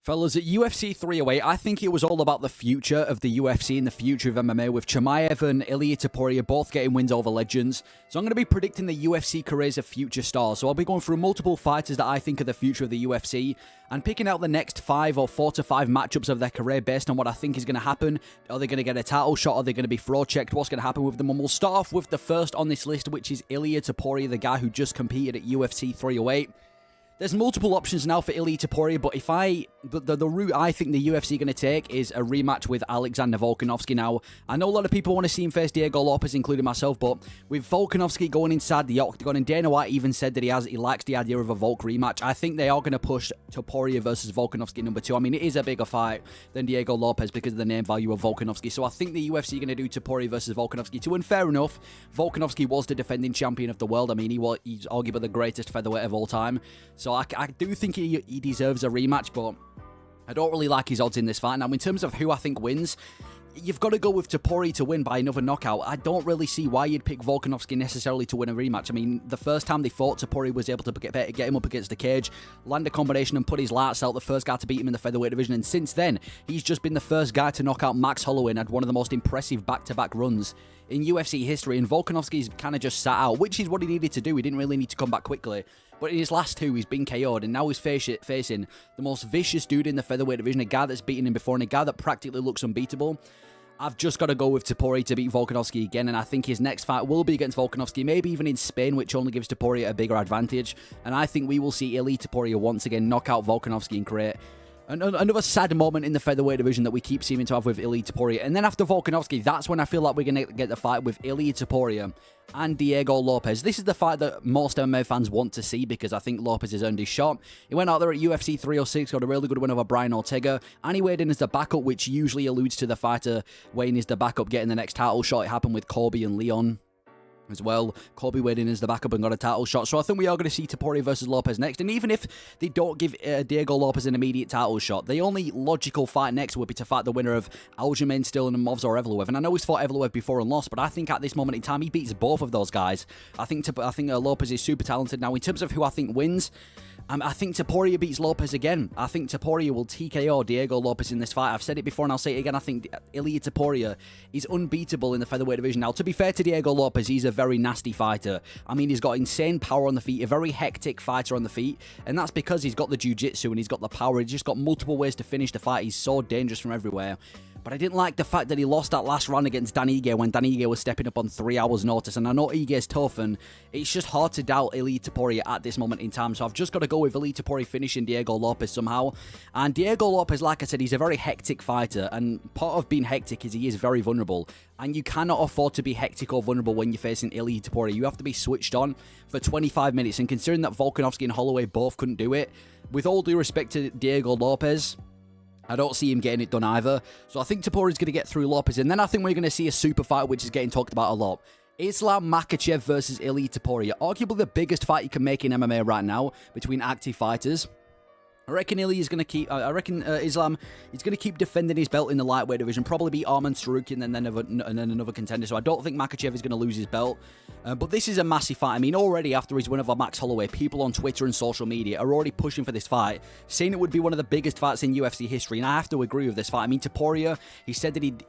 Fellas, at UFC 308, I think it was all about the future of the UFC and the future of MMA, with Chimaev and Ilia Torr both getting wins over legends. So I'm going to be predicting the UFC careers of future stars. So I'll be going through multiple fighters that I think are the future of the UFC and picking out the next 5 or 4 to 5 matchups of their career based on what I think is going to happen. Are they going to get a title shot? Are they going to be fraud checked? What's going to happen with them? And we'll start off with the first on this list, which is Ilia Torr, the guy who just competed at UFC 308. There's multiple options now for Ilia Torr, but the route I think the UFC are going to take is a rematch with Alexander Volkanovski. Now, I know a lot of people want to see him face Diego Lopez, including myself, but with Volkanovski going inside the octagon, and Dana White even said that he likes the idea of a Volk rematch, I think they are going to push Topuria versus Volkanovski number 2. I mean, it is a bigger fight than Diego Lopez because of the name value of Volkanovski, so I think the UFC are going to do Topuria versus Volkanovski 2, and fair enough, Volkanovski was the defending champion of the world. I mean, he's arguably the greatest featherweight of all time. So I do think he deserves a rematch, but I don't really like his odds in this fight. Now, in terms of who I think wins, you've got to go with Topuria to win by another knockout. I don't really see why you'd pick Volkanovski necessarily to win a rematch. I mean, the first time they fought, Topuria was able to get him up against the cage, land a combination and put his lights out, the first guy to beat him in the featherweight division. And since then, he's just been the first guy to knock out Max Holloway and had one of the most impressive back-to-back runs in UFC history. And Volkanovski's kind of just sat out, which is what he needed to do. He didn't really need to come back quickly. But in his last 2, he's been KO'd, and now he's facing the most vicious dude in the featherweight division, a guy that's beaten him before, and a guy that practically looks unbeatable. I've just got to go with Topuria to beat Volkanovski again, and I think his next fight will be against Volkanovski, maybe even in Spain, which only gives Topuria a bigger advantage. And I think we will see Ilia Torr once again knock out Volkanovski and create another sad moment in the featherweight division that we keep seeming to have with Ilia Torr. And then after Volkanovski, that's when I feel like we're going to get the fight with Ilia Torr and Diego Lopez. This is the fight that most MMA fans want to see because I think Lopez has earned his shot. He went out there at UFC 306, got a really good win over Brian Ortega, and he weighed in as the backup, which usually alludes to the fighter weighing as the backup getting the next title shot. It happened with Colby and Leon as well. Colby weighed in as the backup and got a title shot. So I think we are going to see Topuria versus Lopez next. And even if they don't give Diego Lopez an immediate title shot, the only logical fight next would be to fight the winner of Aljamain Sterling and Movsar Evloev. And I know he's fought Evloev before and lost, but I think at this moment in time, he beats both of those guys. I think Lopez is super talented. Now, in terms of who I think wins, I think Topuria beats Lopez again. I think Topuria will TKO Diego Lopez in this fight. I've said it before and I'll say it again. I think Ilia Torr is unbeatable in the featherweight division. Now, to be fair to Diego Lopez, he's a very nasty fighter. I mean, he's got insane power on the feet, a very hectic fighter on the feet, and that's because he's got the jiu-jitsu and he's got the power. He's just got multiple ways to finish the fight. He's so dangerous from everywhere. But I didn't like the fact that he lost that last round against Dan Ige when Dan Ige was stepping up on 3 hours' notice. And I know Ige's tough, and it's just hard to doubt Ilia Torr at this moment in time. So I've just got to go with Ilia Torr finishing Diego Lopez somehow. And Diego Lopez, like I said, he's a very hectic fighter. And part of being hectic is he is very vulnerable. And you cannot afford to be hectic or vulnerable when you're facing Ilia Torr. You have to be switched on for 25 minutes. And considering that Volkanovski and Holloway both couldn't do it, with all due respect to Diego Lopez, I don't see him getting it done either. So I think Topuria is going to get through Lopez. And then I think we're going to see a super fight, which is getting talked about a lot. Islam Makhachev versus Ilia Torr. Arguably the biggest fight you can make in MMA right now between active fighters. I reckon Islam is going to keep defending his belt in the lightweight division. Probably beat Arman Tsarukyan and then another contender. So I don't think Makhachev is going to lose his belt. But this is a massive fight. I mean, already after his win over Max Holloway, people on Twitter and social media are already pushing for this fight, saying it would be one of the biggest fights in UFC history. And I have to agree with this fight. I mean, Topuria, he said that he'd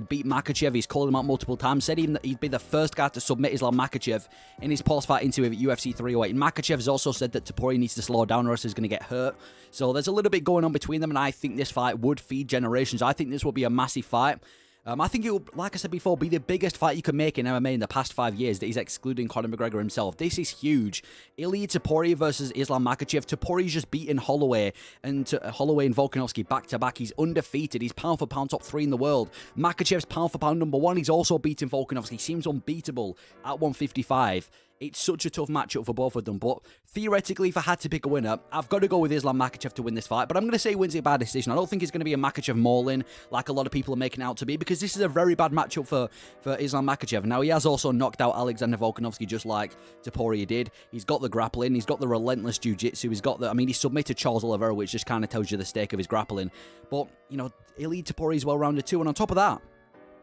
beat Makhachev. He's called him out multiple times. Said he'd be the first guy to submit Islam Makhachev in his post-fight interview at UFC 308. And Makhachev has also said that Topuria needs to slow down or else he's going to get hurt. So there's a little bit going on between them, and I think this fight would feed generations. I think this will be a massive fight. I think it will, like I said before, be the biggest fight you can make in MMA in the past 5 years, that is excluding Conor McGregor himself. This is huge. Ilia Torr versus Islam Makhachev. Topuria just beaten Holloway and Volkanovski back-to-back. He's undefeated. He's pound-for-pound top 3 in the world. Makhachev's pound-for-pound number 1. He's also beaten Volkanovski. He seems unbeatable at 155. It's such a tough matchup for both of them, but theoretically, if I had to pick a winner, I've got to go with Islam Makhachev to win this fight, but I'm going to say he wins it by decision. I don't think it's going to be a Makhachev mauling like a lot of people are making it out to be, because this is a very bad matchup for Islam Makhachev. Now, he has also knocked out Alexander Volkanovski just like Topuria did. He's got the grappling, he's got the relentless jiu-jitsu, he submitted Charles Oliveira, which just kind of tells you the stake of his grappling. But, Ilia Torr is well-rounded too, and on top of that,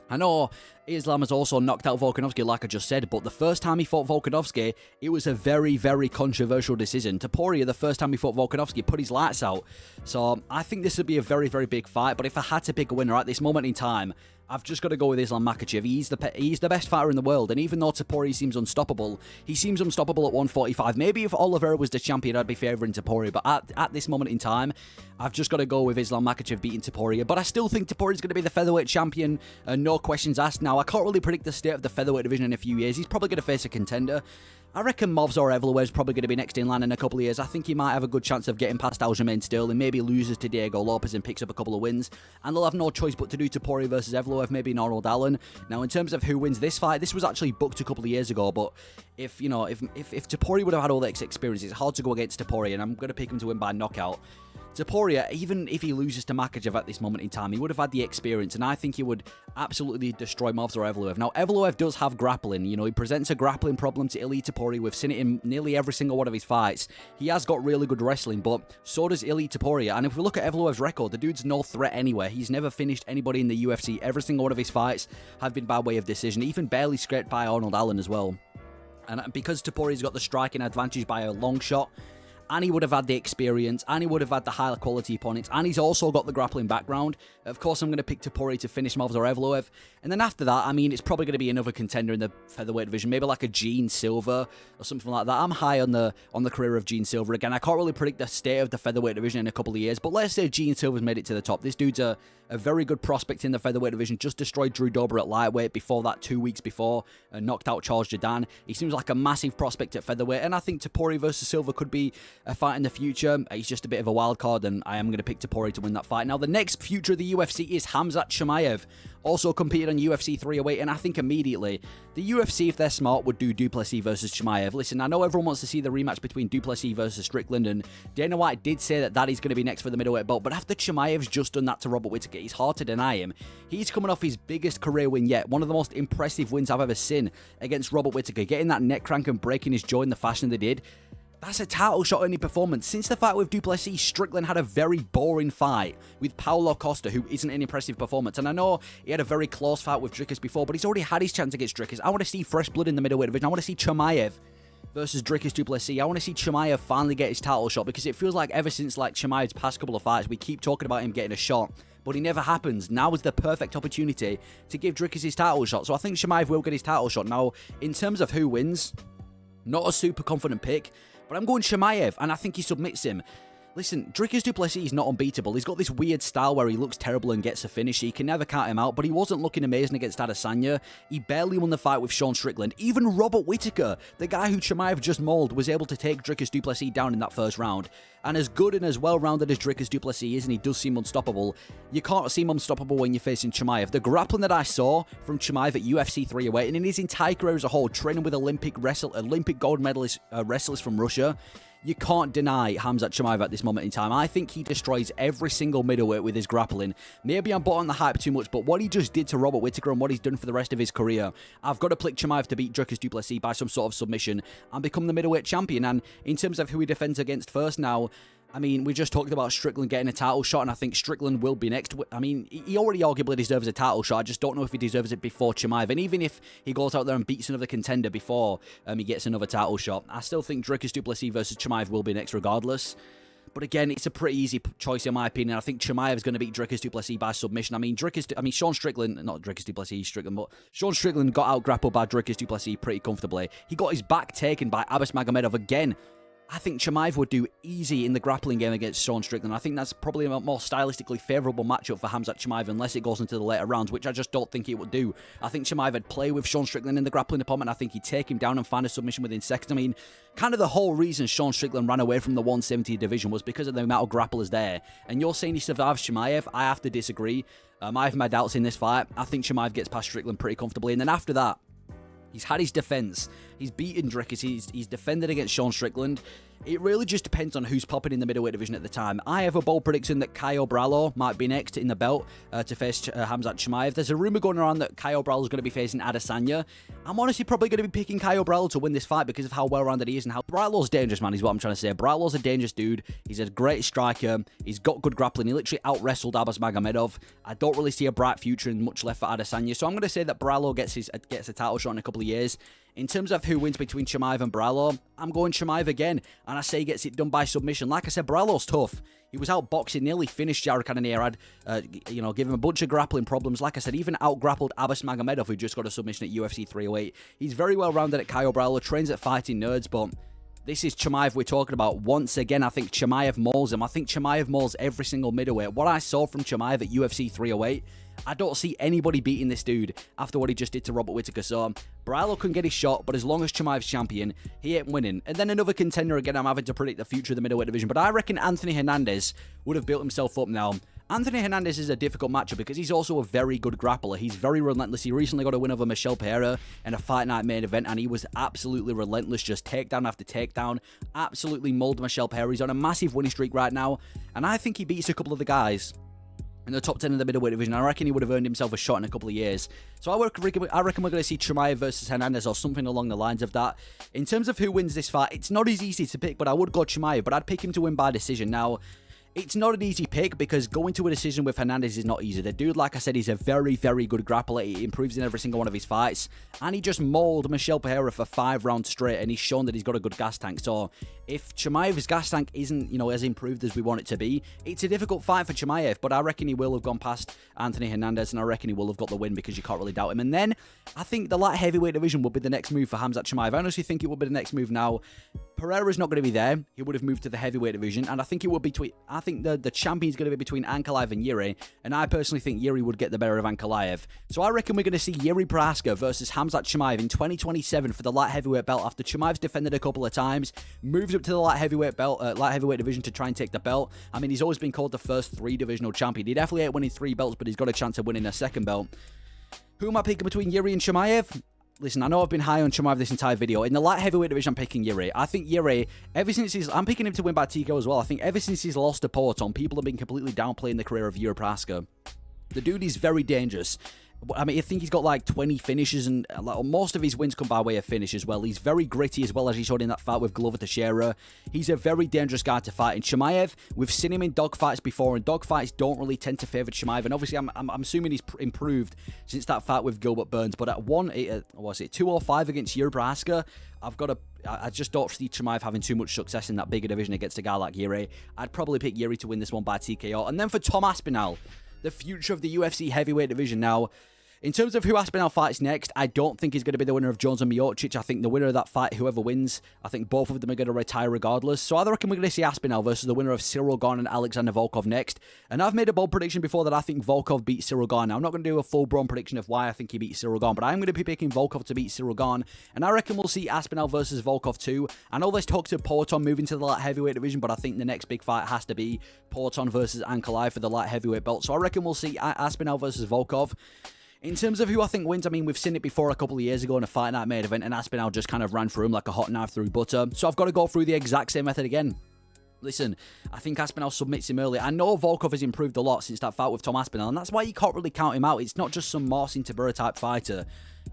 I know Islam has also knocked out Volkanovski, like I just said, but the first time he fought Volkanovski, it was a very, very controversial decision. Topuria, the first time he fought Volkanovski, put his lights out. So I think this would be a very, very big fight, but if I had to pick a winner at this moment in time, I've just got to go with Islam Makhachev. He's the best fighter in the world, and even though Topuria seems unstoppable, he seems unstoppable at 145. Maybe if Oliveira was the champion, I'd be favouring Topuria, but at this moment in time, I've just got to go with Islam Makhachev beating Topuria. But I still think Topuria's going to be the featherweight champion, no questions asked. Now, I can't really predict the state of the featherweight division in a few years. He's probably going to face a contender. I reckon Movs or Evloev's probably going to be next in line in a couple of years. I think he might have a good chance of getting past Aljamain Sterling, maybe loses to Diego Lopez and picks up a couple of wins. And they'll have no choice but to do Topuria versus Evloev, maybe Norald Allen. Now, in terms of who wins this fight, this was actually booked a couple of years ago, but if Topuria would have had all that experience, it's hard to go against Topuria, and I'm going to pick him to win by knockout. Topuria, even if he loses to Makhachev at this moment in time, he would have had the experience, and I think he would absolutely destroy Movs or Evloev. Now, Evloev does have grappling. You know, he presents a grappling problem to Ilia Topuria. We've seen it in nearly every single one of his fights. He has got really good wrestling, but so does Ilia Topuria. And if we look at Evloev's record, the dude's no threat anywhere. He's never finished anybody in the UFC. Every single one of his fights have been by way of decision, even barely scraped by Arnold Allen as well. And because Topuria's got the striking advantage by a long shot, and he would have had the experience, and he would have had the higher quality opponents, and he's also got the grappling background. Of course, I'm going to pick Topuria to finish Movs or Evloev. And then after that, I mean, it's probably going to be another contender in the featherweight division, maybe like a Gene Silver or something like that. I'm high on the career of Gene Silver. Again, I can't really predict the state of the featherweight division in a couple of years, but let's say Gene Silver's made it to the top. This dude's a very good prospect in the featherweight division, just destroyed Drew Dober at lightweight before that 2 weeks before, knocked out Charles Jourdain. He seems like a massive prospect at featherweight, and I think Topuria versus Silver could be a fight in the future. He's just a bit of a wild card, and I am going to pick Topuria to win that fight. Now, the next future of the UFC is Khamzat Chimaev, also competed on UFC 308, and I think immediately the UFC, if they're smart, would do Du Plessis versus Chimaev. Listen, I know everyone wants to see the rematch between Du Plessis versus Strickland, and Dana White did say that is going to be next for the middleweight belt, but after Chimaev's just done that to Robert Whittaker, it's hard to deny him. He's coming off his biggest career win yet, one of the most impressive wins I've ever seen against Robert Whittaker, getting that neck crank and breaking his jaw in the fashion they did. That's a title shot in any performance. Since the fight with Du Plessis, Strickland had a very boring fight with Paulo Costa, who isn't an impressive performance. And I know he had a very close fight with Dricus before, but he's already had his chance against Dricus. I want to see fresh blood in the middleweight division. I want to see Chimaev versus Dricus Du Plessis. I want to see Chimaev finally get his title shot, because it feels like ever since Chimaev's past couple of fights, we keep talking about him getting a shot, but he never happens. Now is the perfect opportunity to give Dricus his title shot. So I think Chimaev will get his title shot. Now, in terms of who wins, not a super confident pick, but I'm going Chimaev, and I think he submits him. Listen, Dricus Du Plessis is not unbeatable. He's got this weird style where he looks terrible and gets a finish. You can never count him out, but he wasn't looking amazing against Adesanya. He barely won the fight with Sean Strickland. Even Robert Whittaker, the guy who Chimaev just mauled, was able to take Dricus Du Plessis down in that first round. And as good and as well-rounded as Dricus Du Plessis is, and he does seem unstoppable, you can't seem unstoppable when you're facing Chimaev. The grappling that I saw from Chimaev at UFC 308 and in his entire career as a whole, training with Olympic gold medalist wrestlers from Russia, you can't deny Khamzat Chimaev at this moment in time. I think he destroys every single middleweight with his grappling. Maybe I'm bought on the hype too much, but what he just did to Robert Whittaker and what he's done for the rest of his career, I've got to pick Chimaev to beat Dricus Du Plessis by some sort of submission and become the middleweight champion. And in terms of who he defends against first now, I mean, we just talked about Strickland getting a title shot, and I think Strickland will be next. I mean, he already arguably deserves a title shot. I just don't know if he deserves it before Chimaev. And even if he goes out there and beats another contender before he gets another title shot, I still think Dricus Du Plessis versus Chimaev will be next regardless. But again, it's a pretty easy choice in my opinion. I think Chimaev is going to beat Dricus Du Plessis by submission. I mean, Sean Strickland, not Dricus Du Plessis, Strickland, but Sean Strickland got out grappled by Dricus Du Plessis pretty comfortably. He got his back taken by Magomed Magomedov again. I think Chimaev would do easy in the grappling game against Sean Strickland. I think that's probably a more stylistically favourable matchup for Khamzat Chimaev unless it goes into the later rounds, which I just don't think it would do. I think Chimaev would play with Sean Strickland in the grappling department. I think he'd take him down and find a submission within seconds. I mean, kind of the whole reason Sean Strickland ran away from the 170 division was because of the amount of grapplers there. And you're saying he survives Chimaev? I have to disagree. I have my doubts in this fight. I think Chimaev gets past Strickland pretty comfortably. And then after that, he's had his defense. He's beaten Dricus. He's defended against Sean Strickland. It really just depends on who's popping in the middleweight division at the time. I have a bold prediction that Caio Bravo might be next in the belt to face Khamzat Chimaev. There's a rumor going around that Caio Bravo is going to be facing Adesanya. I'm honestly probably going to be picking Caio Bravo to win this fight because of how well-rounded he is and how Bravo's dangerous, man, is what I'm trying to say. Bravo's a dangerous dude. He's a great striker. He's got good grappling. He literally out-wrestled Magomed Magomedov. I don't really see a bright future and much left for Adesanya, so I'm going to say that Bravo gets a title shot in a couple of years. In terms of who wins between Chimaev and Bravo, I'm going Chimaev again, and I say he gets it done by submission. Like I said, Bravo's tough. He was out boxing, nearly finished Jared Cannonier, had, give him a bunch of grappling problems. Like I said, even out-grappled Magomed Magomedov, who just got a submission at UFC 308. He's very well-rounded at Caio Bravo, trains at Fighting Nerds, but this is Chimaev we're talking about. Once again, I think Chimaev mauls him. I think Chimaev mauls every single middleweight. What I saw from Chimaev at UFC 308, I don't see anybody beating this dude after what he just did to Robert Whittaker. So Bravo can get his shot, but as long as Chimaev's champion, he ain't winning. And then another contender, again, I'm having to predict the future of the middleweight division, but I reckon Anthony Hernandez would have built himself up now. Anthony Hernandez is a difficult matchup because he's also a very good grappler. He's very relentless. He recently got a win over Michel Pereira in a Fight Night main event, and he was absolutely relentless, just takedown after takedown. Absolutely mauled Michel Pereira. He's on a massive winning streak right now, and I think he beats a couple of the guys in the top 10 of the middleweight division. I reckon he would have earned himself a shot in a couple of years. So I reckon we're going to see Chimaev versus Hernandez or something along the lines of that. In terms of who wins this fight, it's not as easy to pick, but I would go Chimaev, but I'd pick him to win by decision. Now, it's not an easy pick because going to a decision with Hernandez is not easy. The dude, like I said, he's a very, very good grappler. He improves in every single one of his fights. And he just mauled Michel Pereira for 5 rounds straight, and he's shown that he's got a good gas tank. So if Chimaev's gas tank isn't, as improved as we want it to be, it's a difficult fight for Chimaev. But I reckon he will have gone past Anthony Hernandez, and I reckon he will have got the win because you can't really doubt him. And then I think the light heavyweight division would be the next move for Khamzat Chimaev. I honestly think it would be the next move now. Pereira's not going to be there. He would have moved to the heavyweight division, and I think it would be the champion's going to be between Ankalaev and Yuri, and I personally think Yuri would get the better of Ankalaev. So I reckon we're going to see Yuri Prochazka versus Khamzat Chimaev in 2027 for the light heavyweight belt after Chimaev's defended a couple of times, moves up to the light heavyweight division to try and take the belt. I mean, he's always been called the first 3 divisional champion. He definitely ain't winning 3 belts, but he's got a chance of winning a second belt. Who am I picking between Yuri and Chimaev? Listen, I know I've been high on Chimaev this entire video. In the light heavyweight division, I'm picking Yuri. I think Yuri, I'm picking him to win by TKO as well. I think ever since he's lost to Porton, people have been completely downplaying the career of Yuri Prochazka. The dude is very dangerous. I mean, I think he's got like 20 finishes, and most of his wins come by way of finish as well. He's very gritty as well, as he showed in that fight with Glover Teixeira. He's a very dangerous guy to fight. And Chimaev, we've seen him in dogfights before, and dogfights don't really tend to favour Chimaev. And obviously, I'm assuming he's improved since that fight with Gilbert Burns. But at 205 against Yuri Prochazka, I just don't see Chimaev having too much success in that bigger division against a guy like Yuri. I'd probably pick Yuri to win this one by TKO. And then for Tom Aspinall, the future of the UFC heavyweight division now. In terms of who Aspinall fights next, I don't think he's going to be the winner of Jones and Miocic. I think the winner of that fight, whoever wins, I think both of them are going to retire regardless. So I reckon we're going to see Aspinall versus the winner of Cyril Gane and Alexander Volkov next. And I've made a bold prediction before that I think Volkov beats Cyril Gane. Now, I'm not going to do a full-blown prediction of why I think he beats Cyril Gane, but I'm going to be picking Volkov to beat Cyril Gane. And I reckon we'll see Aspinall versus Volkov too. I know there's talks of Porton moving to the light heavyweight division, but I think the next big fight has to be Porton versus Ankalaev for the light heavyweight belt. So I reckon we'll see Aspinall versus Volkov. In terms of who I think wins, I mean, we've seen it before a couple of years ago in a Fight Night main event, and Aspinall just kind of ran through him like a hot knife through butter. So I've got to go through the exact same method again. Listen, I think Aspinall submits him early. I know Volkov has improved a lot since that fight with Tom Aspinall, and that's why you can't really count him out. It's not just some Marcin Tybura type fighter.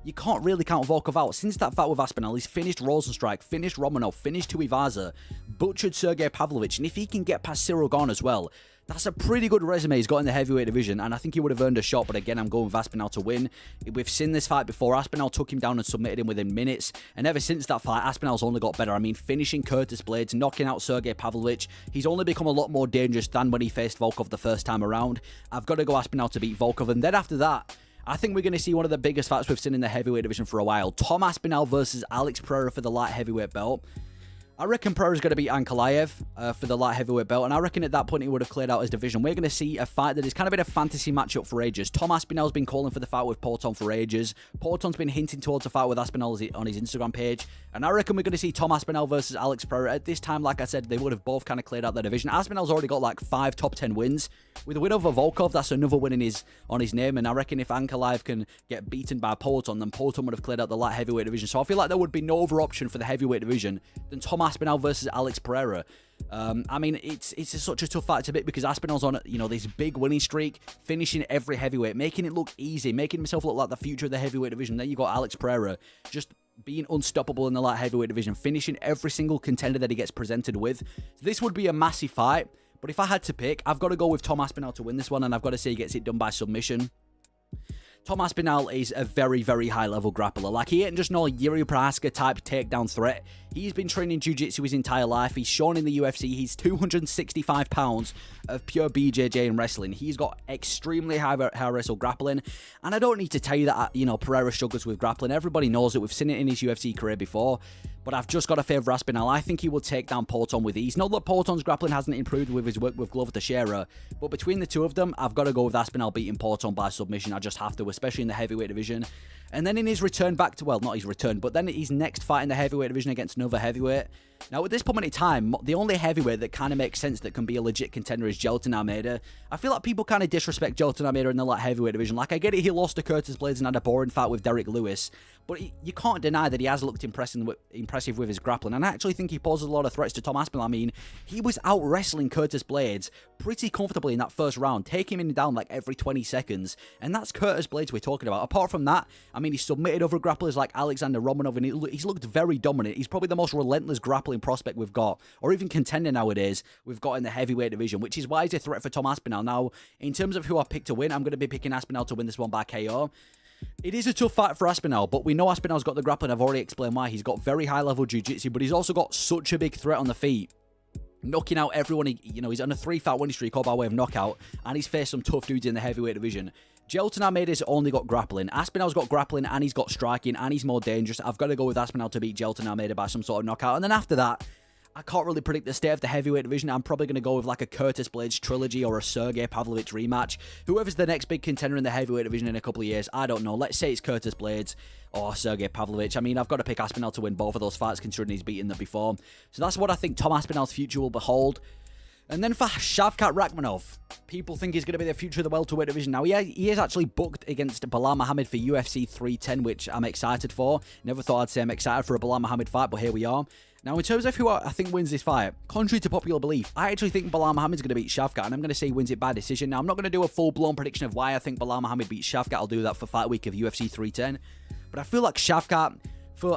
You can't really count Volkov out. Since that fight with Aspinall, he's finished Rosenstrike, finished Romanov, finished Tuivasa, butchered Sergey Pavlovich, and if he can get past Cyril Gane as well, that's a pretty good resume he's got in the heavyweight division, and I think he would have earned a shot, but again, I'm going with Aspinall to win. We've seen this fight before. Aspinall took him down and submitted him within minutes, and ever since that fight, Aspinall's only got better. I mean, finishing Curtis Blades, knocking out Sergey Pavlovich, he's only become a lot more dangerous than when he faced Volkov the first time around. I've got to go Aspinall to beat Volkov, and then after that, I think we're going to see one of the biggest fights we've seen in the heavyweight division for a while. Tom Aspinall versus Alex Pereira for the light heavyweight belt. I reckon Pereira's going to beat Ankalaev for the light heavyweight belt, and I reckon at that point he would have cleared out his division. We're going to see a fight that has kind of been a fantasy matchup for ages. Tom Aspinall's been calling for the fight with Porton for ages. Porton's been hinting towards a fight with Aspinall on his Instagram page, and I reckon we're going to see Tom Aspinall versus Alex Pereira. At this time, like I said, they would have both kind of cleared out their division. Aspinall's already got like 5 top 10 wins, with the win over Volkov, that's another win on his name. And I reckon if Ankalaev can get beaten by Poatan, then Poatan would have cleared out the light heavyweight division. So I feel like there would be no other option for the heavyweight division than Tom Aspinall versus Alex Pereira. I mean, it's such a tough fight to beat because Aspinall's on, this big winning streak, finishing every heavyweight, making it look easy, making himself look like the future of the heavyweight division. Then you got Alex Pereira just being unstoppable in the light heavyweight division, finishing every single contender that he gets presented with. So this would be a massive fight, but if I had to pick, I've got to go with Tom Aspinall to win this one, and I've got to say he gets it done by submission. Tom Aspinall is a very, very high-level grappler. Like, he ain't just no Yuri Prohaska-type takedown threat. He's been training jiu-jitsu his entire life. He's shown in the UFC. He's 265 pounds of pure BJJ in wrestling. He's got extremely high wrestle grappling. And I don't need to tell you that, Pereira struggles with grappling. Everybody knows it. We've seen it in his UFC career before. But I've just got to favour Aspinall. I think he will take down Poatan with ease. Not that Poatan's grappling hasn't improved with his work with Glover Teixeira, but between the two of them, I've got to go with Aspinall beating Poatan by submission. I just have to, especially in the heavyweight division. And then in his return back to, well, not his return, but then his next fight in the heavyweight division against another heavyweight. Now, at this point in time, the only heavyweight that kind of makes sense that can be a legit contender is Gelton Almeida. I feel like people kind of disrespect Gelton Almeida in the light heavyweight division. Like, I get it, he lost to Curtis Blades and had a boring fight with Derek Lewis, but you can't deny that he has looked impressive with his grappling, and I actually think he poses a lot of threats to Tom Aspinall. I mean, he was out wrestling Curtis Blades pretty comfortably in that first round, taking him down like every 20 seconds, and that's Curtis Blades we're talking about. Apart from that, I mean, he submitted other grapplers like Alexander Romanov, and he's looked very dominant. He's probably the most relentless grappling prospect we've got, or even contender nowadays, we've got in the heavyweight division, which is why he's a threat for Tom Aspinall. Now, in terms of who I picked to win, I'm going to be picking Aspinall to win this one by KO. It is a tough fight for Aspinall, but we know Aspinall's got the grappling. I've already explained why. He's got very high-level jiu-jitsu, but he's also got such a big threat on the feet, knocking out everyone. He's on a 3-fight winning streak all by way of knockout, and he's faced some tough dudes in the heavyweight division. Gelton Almeida's only got grappling. Aspinall's got grappling, and he's got striking, and he's more dangerous. I've got to go with Aspinall to beat Gelton Almeida by some sort of knockout. And then after that, I can't really predict the state of the heavyweight division. I'm probably going to go with like a Curtis Blades trilogy or a Sergey Pavlovich rematch. Whoever's the next big contender in the heavyweight division in a couple of years, I don't know. Let's say it's Curtis Blades or Sergey Pavlovich. I mean, I've got to pick Aspinall to win both of those fights considering he's beaten them before. So that's what I think Tom Aspinall's future will behold. And then for Shavkat Rakhmonov, people think he's going to be the future of the welterweight division. Now, he is actually booked against Belal Muhammad for UFC 310, which I'm excited for. Never thought I'd say I'm excited for a Belal Muhammad fight, but here we are. Now, in terms of who I think wins this fight, contrary to popular belief, I actually think Belal Muhammad's going to beat Shavkat, and I'm going to say he wins it by decision. Now, I'm not going to do a full-blown prediction of why I think Belal Muhammad beats Shavkat. I'll do that for fight week of UFC 310. But I feel like Shavkat,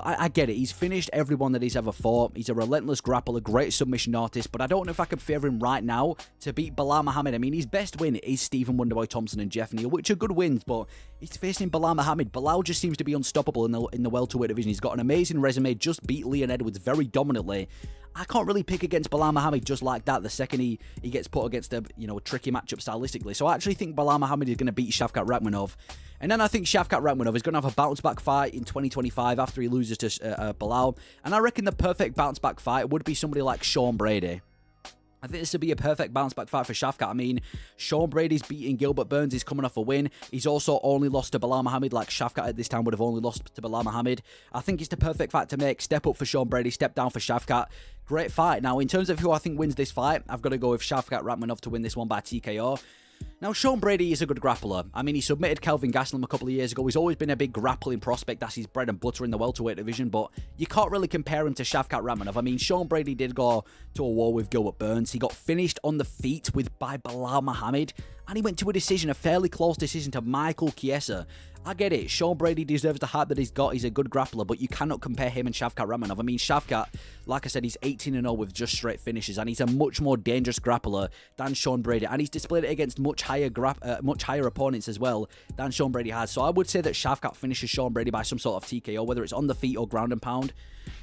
I get it, he's finished everyone that he's ever fought. He's a relentless grappler, great submission artist, but I don't know if I could favour him right now to beat Belal Muhammad. I mean, his best win is Stephen Wonderboy Thompson and Jeff Neal, which are good wins, but he's facing Belal Muhammad. Belal just seems to be unstoppable in the welterweight division. He's got an amazing resume, just beat Leon Edwards very dominantly. I can't really pick against Belal Muhammad just like that the second he gets put against a tricky matchup stylistically. So I actually think Belal Muhammad is going to beat Shavkat Rakhmonov. And then I think Shavkat Rakhmonov is going to have a bounce-back fight in 2025 after he loses to Belal. And I reckon the perfect bounce-back fight would be somebody like Sean Brady. I think this would be a perfect bounce-back fight for Shavkat. I mean, Sean Brady's beating Gilbert Burns. He's coming off a win. He's also only lost to Belal Muhammad, like Shavkat at this time would have only lost to Belal Muhammad. I think it's the perfect fight to make. Step up for Sean Brady, step down for Shavkat. Great fight. Now, in terms of who I think wins this fight, I've got to go with Shavkat Rakhmonov to win this one by TKO. Now, Sean Brady is a good grappler. I mean, he submitted Kelvin Gastelum a couple of years ago. He's always been a big grappling prospect. That's his bread and butter in the welterweight division, but you can't really compare him to Shavkat Rakhmonov. I mean, Sean Brady did go to a war with Gilbert Burns. He got finished on the feet by Belal Muhammad, and he went to a decision, a fairly close decision to Michael Chiesa. I get it. Sean Brady deserves the hype that he's got. He's a good grappler, but you cannot compare him and Shavkat Rakhmonov. I mean, Shavkat, like I said, he's 18-0 with just straight finishes, and he's a much more dangerous grappler than Sean Brady, and he's displayed it against much higher opponents as well than Sean Brady has. So I would say that Shavkat finishes Sean Brady by some sort of TKO, whether it's on the feet or ground and pound.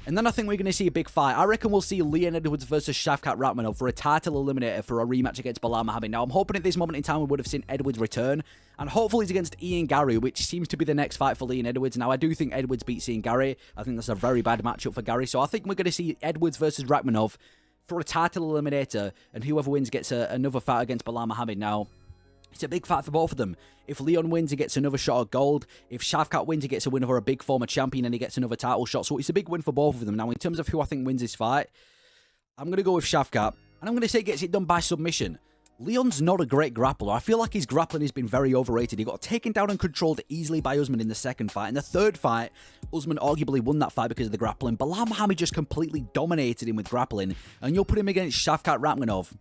And then I think we're going to see a big fight. I reckon we'll see Leon Edwards versus Shavkat Rakhmonov for a title eliminator for a rematch against Belal Muhammad. Now, I'm hoping at this moment in time we would have seen Edwards return, and hopefully it's against Ian Garry, which seems to be the next fight for Leon Edwards. Now, I do think Edwards beats Ian Garry. I think that's a very bad matchup for Garry. So I think we're going to see Edwards versus Rakhmonov for a title eliminator, and whoever wins gets another fight against Belal Muhammad. Now, it's a big fight for both of them. If Leon wins, he gets another shot at gold. If Shavkat wins, he gets a win over a big former champion and he gets another title shot. So it's a big win for both of them. Now, in terms of who I think wins this fight, I'm going to go with Shavkat. And I'm going to say he gets it done by submission. Leon's not a great grappler. I feel like his grappling has been very overrated. He got taken down and controlled easily by Usman in the second fight. In the third fight, Usman arguably won that fight because of the grappling. Belal Muhammad just completely dominated him with grappling. And you'll put him against Shavkat Rakhmonov,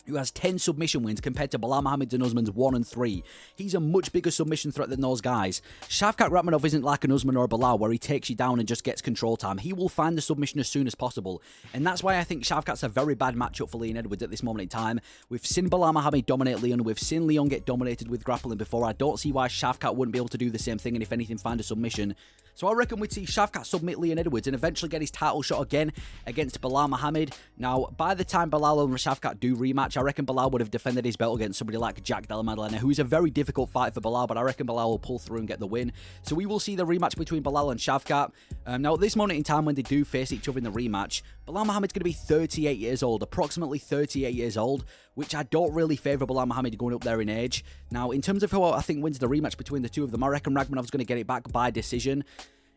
who has 10 submission wins compared to Belal Muhammad and Usman's 1 and 3. He's a much bigger submission threat than those guys. Shavkat Rakhmonov isn't like an Usman or a Belal where he takes you down and just gets control time. He will find the submission as soon as possible. And that's why I think Shavkat's a very bad matchup for Leon Edwards at this moment in time. We've seen Belal Muhammad dominate Leon. We've seen Leon get dominated with grappling before. I don't see why Shavkat wouldn't be able to do the same thing and if anything find a submission. So I reckon we'd see Shavkat submit Leon Edwards and eventually get his title shot again against Belal Muhammad. Now, by the time Belal and Shavkat do rematch, I reckon Belal would have defended his belt against somebody like Jack Della Maddalena, who is a very difficult fight for Belal, but I reckon Belal will pull through and get the win. So we will see the rematch between Belal and Shavkat. Now, at this moment in time when they do face each other in the rematch, Belal Muhammad's going to be 38 years old, approximately 38 years old, which I don't really favour Belal Muhammad going up there in age. Now, in terms of who I think wins the rematch between the two of them, I reckon Rakhmonov's going to get it back by decision.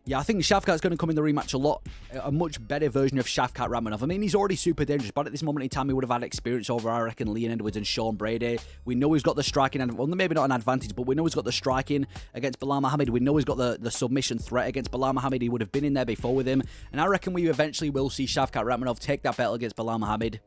Yeah, I think Shavkat's going to come in the rematch a much better version of Shavkat Rakhmonov. I mean, he's already super dangerous, but at this moment in time, he would have had experience over, I reckon, Leon Edwards and Sean Brady. We know he's got the striking, well, maybe not an advantage, but we know he's got the striking against Belal Muhammad. We know he's got the submission threat against Belal Muhammad. He would have been in there before with him. And I reckon we eventually will see Shavkat Rakhmonov take that belt against Belal Muhammad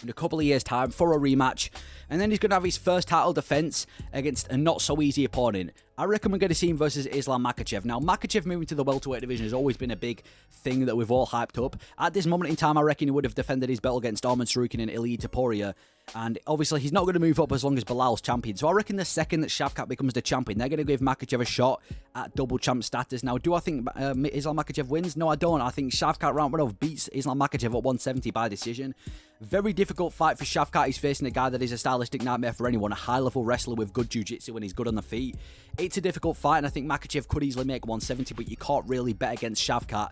in a couple of years' time for a rematch. And then he's going to have his first title defense against a not-so-easy opponent. I reckon we're going to see him versus Islam Makhachev. Now, Makhachev moving to the welterweight division has always been a big thing that we've all hyped up. At this moment in time, I reckon he would have defended his belt against Arman Tsarukyan and Ilia Torr. And obviously, he's not going to move up as long as Belal's champion. So I reckon the second that Shavkat becomes the champion, they're going to give Makhachev a shot at double champ status. Now, do I think Islam Makhachev wins? No, I don't. I think Shavkat Rakhmonov beats Islam Makhachev at 170 by decision. Very difficult fight for Shavkat. He's facing a guy that is a stylistic nightmare for anyone, a high-level wrestler with good jiu-jitsu and he's good on the feet. It's a difficult fight, and I think Makhachev could easily make 170, but you can't really bet against Shavkat.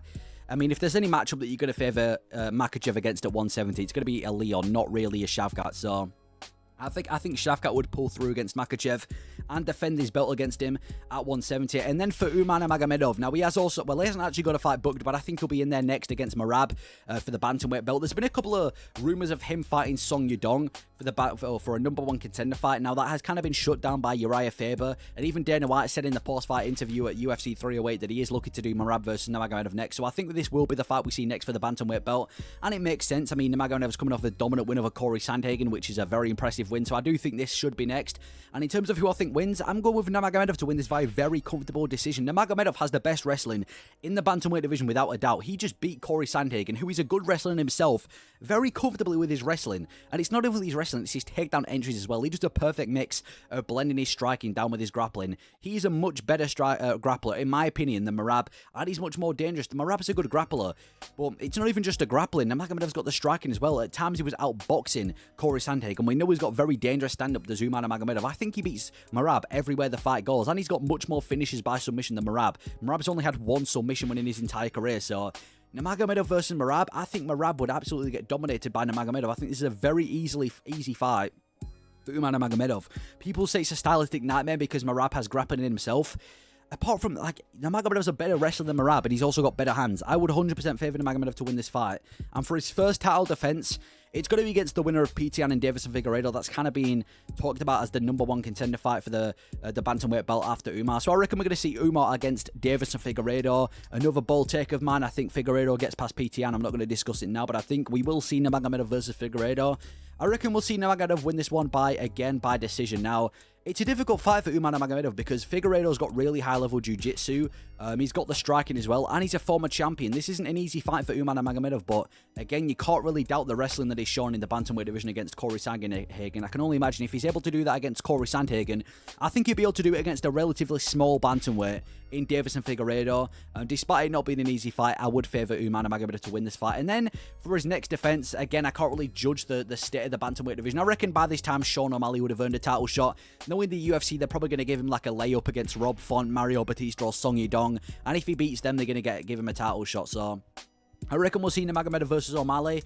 I mean, if there's any matchup that you're going to favour Makhachev against at 170, it's going to be a Leon, not really a Shavkat, so I think Shavkat would pull through against Makhachev and defend his belt against him at 170. And then for Umar Magomedov, now he hasn't actually got a fight booked, but I think he'll be in there next against Merab for the bantamweight belt. There's been a couple of rumours of him fighting Song Yudong for a number one contender fight. Now that has kind of been shut down by Uriah Faber, and even Dana White said in the post-fight interview at UFC 308 that he is looking to do Merab versus Nurmagomedov next. So I think that this will be the fight we see next for the bantamweight belt, and it makes sense. I mean, Nurmagomedov's coming off a dominant win over Corey Sandhagen, which is a very impressive win, so I do think this should be next. And in terms of who I think wins, I'm going with Nurmagomedov to win this by a very comfortable decision. Nurmagomedov has the best wrestling in the bantamweight division without a doubt. He just beat Corey Sandhagen, who is a good wrestler in himself, very comfortably with his wrestling. And it's not even his wrestling, it's his takedown entries as well. He does a perfect mix of blending his striking down with his grappling. He's a much better grappler, in my opinion, than Merab, and he's much more dangerous. Merab's a good grappler, but it's not even just a grappling. Nurmagomedov's got the striking as well. At times he was outboxing Corey Sandhagen. We know he's got very dangerous stand-up to Umar Magomedov. I think he beats Merab everywhere the fight goes, and he's got much more finishes by submission than Merab. Merab's only had one submission win in his entire career, so Nurmagomedov versus Merab, I think Merab would absolutely get dominated by Nurmagomedov. I think this is a very easy fight for Umar Magomedov. People say it's a stylistic nightmare because Merab has grappling in himself. Apart from, like, Nurmagomedov's a better wrestler than Merab, and he's also got better hands. I would 100% favour Nurmagomedov to win this fight. And for his first title defence, it's going to be against the winner of PTN and Davison Figueiredo. That's kind of being talked about as the number one contender fight for the bantamweight belt after Umar. So I reckon we're going to see Umar against Davison Figueiredo. Another bold take of mine. I think Figueiredo gets past PTN. I'm not going to discuss it now, but I think we will see Nurmagomedov versus Figueiredo. I reckon we'll see Nurmagomedov win this one by decision. Now, it's a difficult fight for Umar Magomedov because Figueiredo's got really high-level jiu-jitsu. He's got the striking as well, and he's a former champion. This isn't an easy fight for Umar Magomedov, but again, you can't really doubt the wrestling that he's shown in the bantamweight division against Corey Sandhagen. I can only imagine if he's able to do that against Corey Sandhagen, I think he'll be able to do it against a relatively small bantamweight in Davison Figueiredo. Despite it not being an easy fight, I would favour Umar Magomedov to win this fight. And then for his next defence, again, I can't really judge the state of the bantamweight division. I reckon by this time, Sean O'Malley would have earned a title shot. Knowing the UFC, they're probably going to give him like a layup against Rob Font, Mario Batista, or Song Yudong. And if he beats them, they're going to give him a title shot. So I reckon we'll see Nurmagomedov versus O'Malley.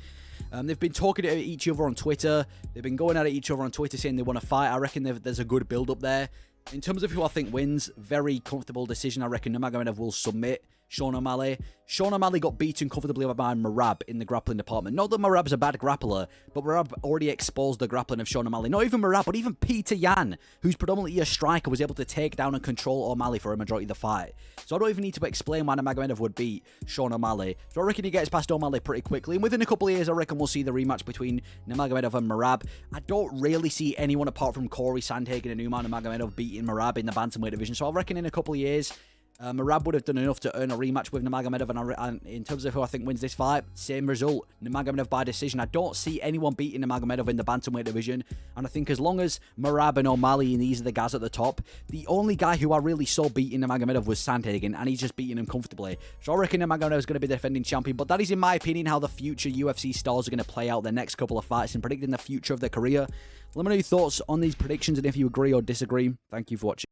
They've been talking to each other on Twitter. They've been going at each other on Twitter saying they want to fight. I reckon there's a good build up there. In terms of who I think wins, very comfortable decision. I reckon Nurmagomedov will submit Sean O'Malley. Sean O'Malley got beaten comfortably by Merab in the grappling department. Not that Merab's a bad grappler, but Merab already exposed the grappling of Sean O'Malley. Not even Merab, but even Peter Yan, who's predominantly a striker, was able to take down and control O'Malley for a majority of the fight. So I don't even need to explain why Magomedov would beat Sean O'Malley. So I reckon he gets past O'Malley pretty quickly. And within a couple of years, I reckon we'll see the rematch between Magomedov and Merab. I don't really see anyone apart from Corey Sandhagen and Umar Magomedov beating Merab in the bantamweight division. So I reckon in a couple of years, Merab would have done enough to earn a rematch with Magomedov, and in terms of who I think wins this fight, same result, Magomedov by decision. I don't see anyone beating Magomedov in the bantamweight division, and I think as long as Merab and O'Malley and these are the guys at the top, the only guy who I really saw beating Magomedov was Sandhagen, and he's just beating him comfortably. So I reckon Magomedov is going to be the defending champion, but that is, in my opinion, how the future UFC stars are going to play out the next couple of fights and predicting the future of their career. Let me know your thoughts on these predictions and if you agree or disagree. Thank you for watching.